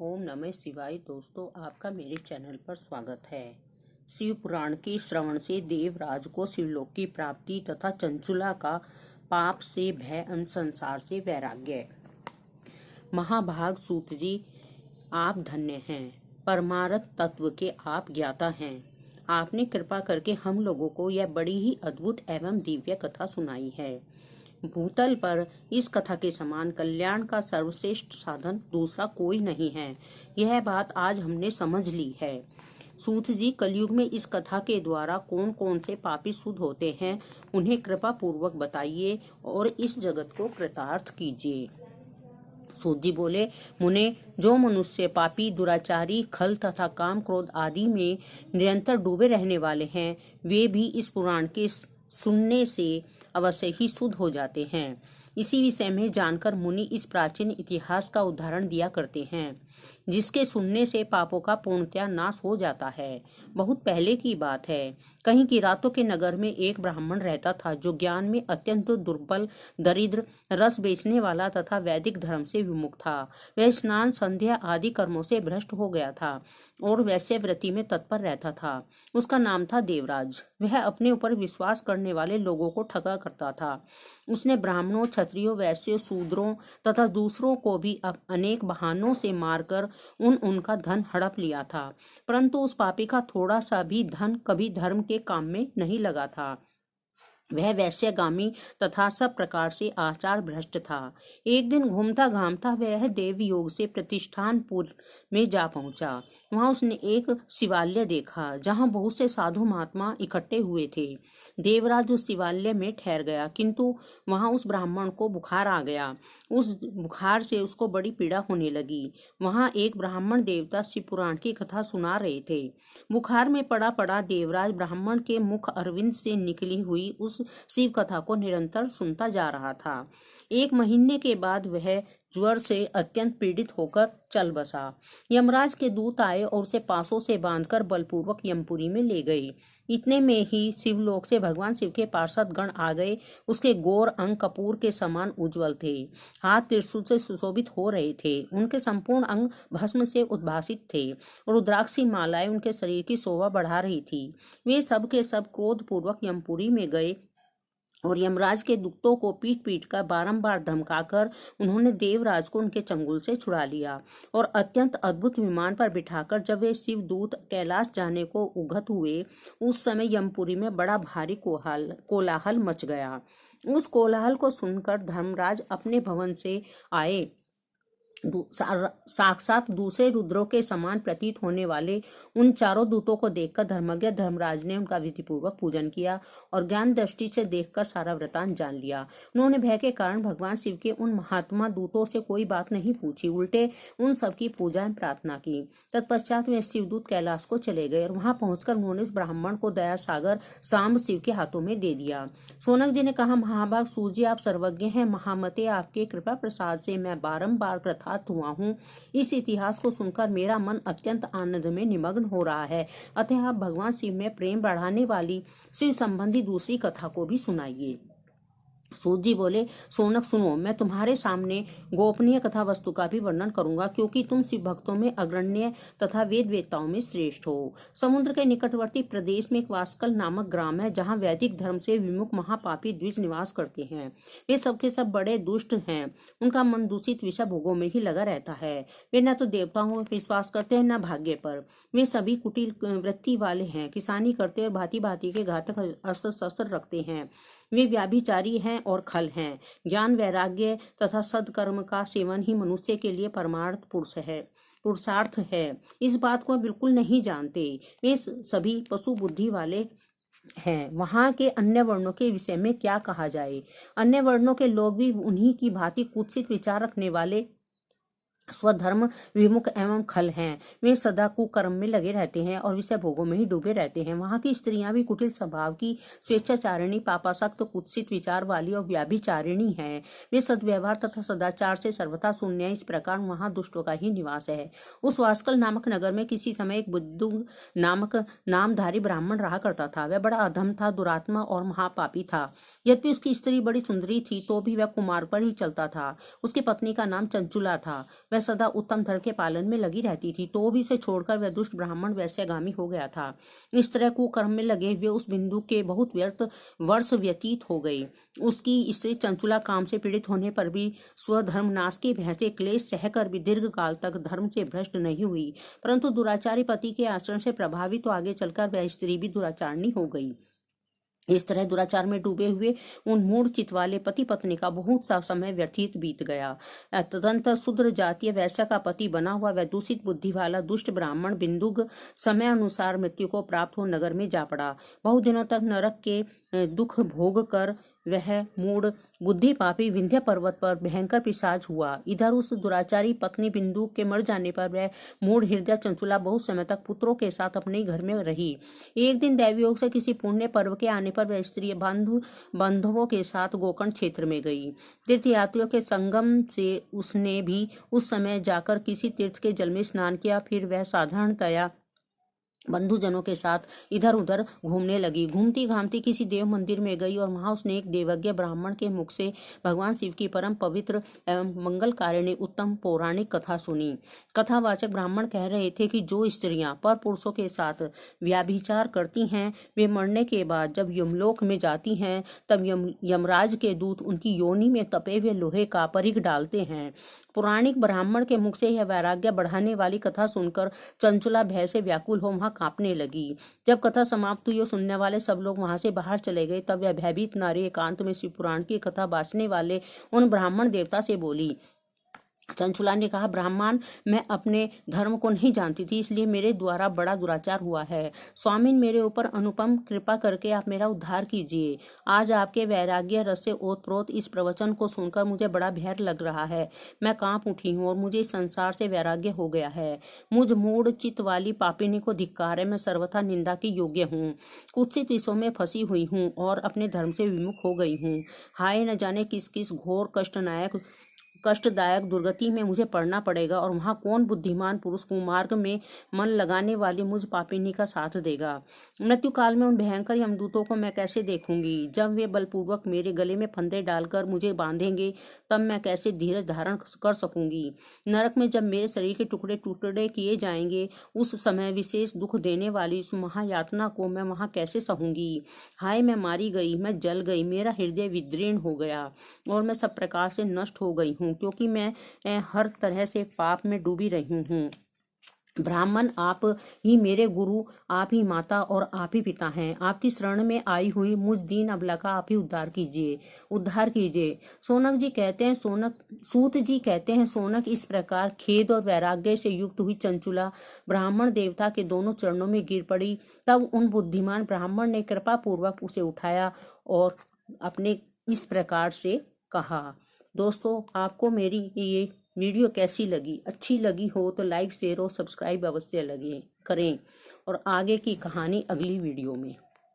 ओम नमः शिवाय। दोस्तों, आपका मेरे चैनल पर स्वागत है। शिव पुराण के श्रवण से देवराज को शिवलोक की प्राप्ति तथा चंचुला का पाप से भय एवं संसार से वैराग्य। महाभाग सूत जी, आप धन्य हैं। परमार्थ तत्व के आप ज्ञाता हैं। आपने कृपा करके हम लोगों को यह बड़ी ही अद्भुत एवं दिव्य कथा सुनाई है। भूतल पर इस कथा के समान कल्याण का सर्वश्रेष्ठ साधन दूसरा कोई नहीं है। यह बात आज हमने समझ ली है। सूत जी, कलयुग में इस कथा के द्वारा कौन कौन से पापी शुद्ध होते हैं, उन्हें कृपा पूर्वक बताइए और इस जगत को कृतार्थ कीजिए। सूत जी बोले, मुने, जो मनुष्य पापी, दुराचारी, खल तथा काम क्रोध आदि में निरंतर डूबे रहने वाले हैं, वे भी इस पुराण के सुनने से अवश्य ही शुद्ध हो जाते हैं। इसी विषय में जानकर मुनि इस प्राचीन इतिहास का उदाहरण दिया करते हैं, जिसके सुनने से पापों का पूर्णतया नाश हो जाता है। बहुत पहले की बात है। कहीं की रातों के नगर में एक ब्राह्मण रहता था, जो ज्ञान में अत्यंत दुर्बल, दरिद्र, रस बेचने वाला तथा वैदिक धर्म से विमुख था। वह स्नान, संध्या आदि कर्मों से भ्रष्ट हो गया था और वैसे व्रति में तत्पर रहता था। उसका नाम था देवराज। वह अपने ऊपर विश्वास करने वाले लोगों को ठगा करता था। उसने ब्राह्मणों, क्षत्रियों, वैश्यों, शूद्रों तथा दूसरों को भी अनेक बहानों से मारकर उनका धन हड़प लिया था, परंतु उस पापी का थोड़ा सा भी धन कभी धर्म के काम में नहीं लगा था। वह वैश्यगामी तथा सब प्रकार से आचार भ्रष्ट था। एक दिन घूमता घामता वह देव योग से प्रतिष्ठानपुर में जा पहुंचा। वहां उसने एक शिवालय देखा, जहां बहुत से साधु महात्मा इकट्ठे हुए थे। देवराज उस शिवालय में ठहर गया, किंतु वहां उस ब्राह्मण को बुखार आ गया। उस बुखार से उसको बड़ी पीड़ा होने लगी। वहां एक ब्राह्मण देवता शिव पुराण की कथा सुना रहे थे। बुखार में पड़ा पड़ा देवराज ब्राह्मण के मुख अरविंद से निकली हुई उस शिव कथा को निरंतर सुनता जा रहा था। एक महीने के बाद वह ज्वर से अत्यंत पीड़ित होकर चल बसा। यमराज के दूत आए और उसे पासों से बांधकर बलपूर्वक यमपुरी में ले गए। इतने में ही शिवलोक से भगवान शिव के पार्षद गण आ गए। उसके गोर अंग कपूर के समान उज्जवल थे। हाथ त्रिशूल से सुशोभित हो रहे थे। उनके संपूर्ण अंग भस्म से उद्भासित थे और रुद्राक्षी मालाएं उनके शरीर की शोभा बढ़ा रही थी। वे सब के सब क्रोध पूर्वक यमपुरी में गए और यमराज के दूतों को पीट पीट कर बारंबार धमकाकर उन्होंने देवराज को उनके चंगुल से छुड़ा लिया और अत्यंत अद्भुत विमान पर बिठाकर जब वे शिव दूत कैलाश जाने को उगत हुए, उस समय यमपुरी में बड़ा भारी कोलाहल मच गया। उस कोलाहल को सुनकर धर्मराज अपने भवन से आए। साक्षात दूसरे रुद्रों के समान प्रतीत होने वाले उन चारों दूतों को देखकर धर्मज्ञ धर्मराज ने उनका विधिपूर्वक पूजन किया और ज्ञान दृष्टि से देखकर सारा वृतांत जान लिया। उन्होंने भय के कारण भगवान शिव के उन महात्मा दूतों से कोई बात नहीं पूछी, उल्टे उन सबकी पूजा एवं प्रार्थना की। तत्पश्चात वे शिवदूत कैलाश को चले गए और वहां पहुंचकर उन्होंने उस ब्राह्मण को दया सागर सांब शिव के हाथों में दे दिया। शौनक जी ने कहा, महाभाग सूत जी, आप सर्वज्ञ हैं। महामते, आपके कृपा प्रसाद से मैं बारंबार कृतार्थ हुआ हूँ। इस इतिहास को सुनकर मेरा मन अत्यंत आनंद में निमग्न हो रहा है। अतः आप भगवान शिव में प्रेम बढ़ाने वाली शिव संबंधी दूसरी कथा को भी सुनाइए। सूत जी बोले, शौनक सुनो, मैं तुम्हारे सामने गोपनीय कथा वस्तु का भी वर्णन करूंगा, क्योंकि तुम शिव भक्तों में अग्रण्य तथा वेद वेत्ताओं में श्रेष्ठ हो। समुद्र के निकटवर्ती प्रदेश में एक वास्कल नामक ग्राम है, जहां वैदिक धर्म से विमुख महापापी द्विज निवास करते हैं। वे सबके सब बड़े दुष्ट हैं। उनका मन दूषित विषय भोगों में ही लगा रहता है। वे न तो देवताओं पर विश्वास करते हैं, न भाग्य पर। वे सभी कुटिल वृत्ति वाले हैं, किसानी करते और भांति भांति के घातक अस्त्र शस्त्र रखते हैं। वे व्याभिचारी हैं और खल हैं। ज्ञान, वैराग्य तथा सदकर्म का सेवन ही मनुष्य के लिए परमार्थ पुरुषार्थ है। इस बात को बिल्कुल नहीं जानते। वे सभी पशु बुद्धि वाले हैं। वहां के अन्य वर्णों के विषय में क्या कहा जाए। अन्य वर्णों के लोग भी उन्हीं की भांति कुत्सित विचार रखने वाले, स्वधर्म विमुख एवं खल हैं। वे सदा कुकर्म में लगे रहते हैं और विषय भोगों में ही डूबे रहते हैं। वहां की स्त्रियां भी कुटिल स्वभाव की, स्वेच्छाचारिणी, पापासक्त, कुत्सित विचार वाली और व्याभिचारिणी हैं। वे सद्व्यवहार तथा सदाचार से सर्वथा शून्य हैं। इस प्रकार वहां दुष्टों का ही निवास है। उस वास्कल नामक नगर में किसी समय एक बुद्धुग नामक नामधारी ब्राह्मण रहा करता था। वह बड़ा अधम था, दुरात्मा और महापापी था। यद्यपि उसकी स्त्री बड़ी सुंदरी थी, तो भी वह कुमार पर ही चलता था। उसकी पत्नी का नाम चंचुला था। वह सदा उत्तम धर्म के पालन में लगी रहती थी, तो भी उसे छोड़कर वह दुष्ट ब्राह्मण वैश्यगामी हो गया था। इस तरह कुकर्म में लगे हुए उस बिंदु के बहुत व्यर्थ वर्ष व्यतीत हो गए। उसकी स्त्री चंचुला काम से पीड़ित होने पर भी स्वधर्म नाश के भय से क्लेश सहकर भी दीर्घ काल तक धर्म से भ्रष्ट नहीं हुई, परंतु दुराचारी पति के आचरण से प्रभावित तो आगे चलकर वह स्त्री भी दुराचारणी हो गई। इस तरह दुराचार में डूबे हुए उन मूढ़ चित्त वाले पति पत्नी का बहुत सा समय व्यतीत बीत गया। तदंतर शूद्र जातीय वैश्य का पति बना हुआ वह दूषित बुद्धि वाला दुष्ट ब्राह्मण बिंदुक समय अनुसार मृत्यु को प्राप्त हो नगर में जा पड़ा। बहुत दिनों तक नरक के दुख भोग कर वह मूढ़ बुद्धि पापी विंध्य पर्वत पर भयंकर पिशाच हुआ। इधर उस दुराचारी पत्नी बिंदु के मर जाने पर वह मूढ़ हृदय चंचुला बहुत समय तक पुत्रों के साथ अपने घर में रही। एक दिन दैवयोग से किसी पुण्य पर्व के आने पर वह स्त्री बंधुओं के साथ गोकर्ण क्षेत्र में गई। तीर्थयात्रियों के संगम से उसने भी उस समय जाकर किसी तीर्थ के जल में स्नान किया। फिर वह साधारणतया बंधुजनों के साथ इधर उधर घूमने लगी। घूमती घामती किसी देव मंदिर में गई और वहां उसने एक देवज्ञ ब्राह्मण के मुख से भगवान शिव की परम पवित्र एवं मंगलकारिणी उत्तम पौराणिक कथा सुनी। कथावाचक ब्राह्मण कह रहे थे कि जो स्त्रियां पर पुरुषों के साथ व्याभिचार करती हैं वे मरने के बाद जब यमलोक में जाती हैं तब यमराज के दूत उनकी योनि में तपे हुए लोहे का परिघ डालते हैं। पौराणिक ब्राह्मण के मुख से यह वैराग्य बढ़ाने वाली कथा सुनकर चंचुला भय से व्याकुल हो वहां कांपने लगी। जब कथा समाप्त हुई और सुनने वाले सब लोग वहां से बाहर चले गए, तब वह भयभीत नारी एकांत में शिव पुराण की कथा बांचने वाले उन ब्राह्मण देवता से बोली। चंचुला ने कहा, ब्राह्मण, मैं अपने धर्म को नहीं जानती थी, इसलिए मेरे द्वारा बड़ा दुराचार हुआ है। स्वामी मेरे ऊपर अनुपम कृपा करके आप मेरा उद्धार कीजिए। आज आपके वैराग्य रस से ओतप्रोत इस प्रवचन को सुनकर मुझे बड़ा भय लग रहा है। मैं कांप उठी हूँ और मुझे इस संसार से वैराग्य हो गया है। मुझ मूढ़ चित्त वाली पापिनी को धिक्कार है। मैं सर्वथा निंदा के योग्य हूँ, कुत्सित विषयों में फंसी हुई हूँ और अपने धर्म से विमुख हो गई हूँ। हाय, न जाने किस किस घोर कष्टदायक दुर्गति में मुझे पड़ना पड़ेगा और वहां कौन बुद्धिमान पुरुष कुमार्ग में मन लगाने वाली मुझ पापिनी का साथ देगा। मृत्यु काल में उन भयंकर यमदूतों को मैं कैसे देखूंगी। जब वे बलपूर्वक मेरे गले में फंदे डालकर मुझे बांधेंगे तब मैं कैसे धीरज धारण कर सकूंगी। नरक में जब मेरे शरीर के टुकड़े टुकड़े किए जाएंगे उस समय विशेष दुख देने वाली उस महायातना को मैं वहां कैसे सहूंगी। हाय, मैं मारी गई, मैं जल गई, मेरा हृदय विदीर्ण हो गया और मैं सब प्रकार से नष्ट हो गई हूँ, क्योंकि मैं हर तरह से पाप में डूबी रही हूँ। ब्राह्मण, आप ही मेरे गुरु, आप ही माता और आप ही पिता हैं। आपकी शरण में आई हुई मुझ दीन अबला का आप ही उद्धार कीजिए। सूत जी कहते हैं, सोनक इस प्रकार खेद और वैराग्य से युक्त हुई चंचुला ब्राह्मण देवता के दोनों चरणों में गिर पड़ी। तब उन बुद्धिमान ब्राह्मण ने कृपा पूर्वक उसे उठाया और अपने इस प्रकार से कहा। दोस्तों, आपको मेरी ये वीडियो कैसी लगी? अच्छी लगी हो तो लाइक, शेयर और सब्सक्राइब अवश्य करें और आगे की कहानी अगली वीडियो में।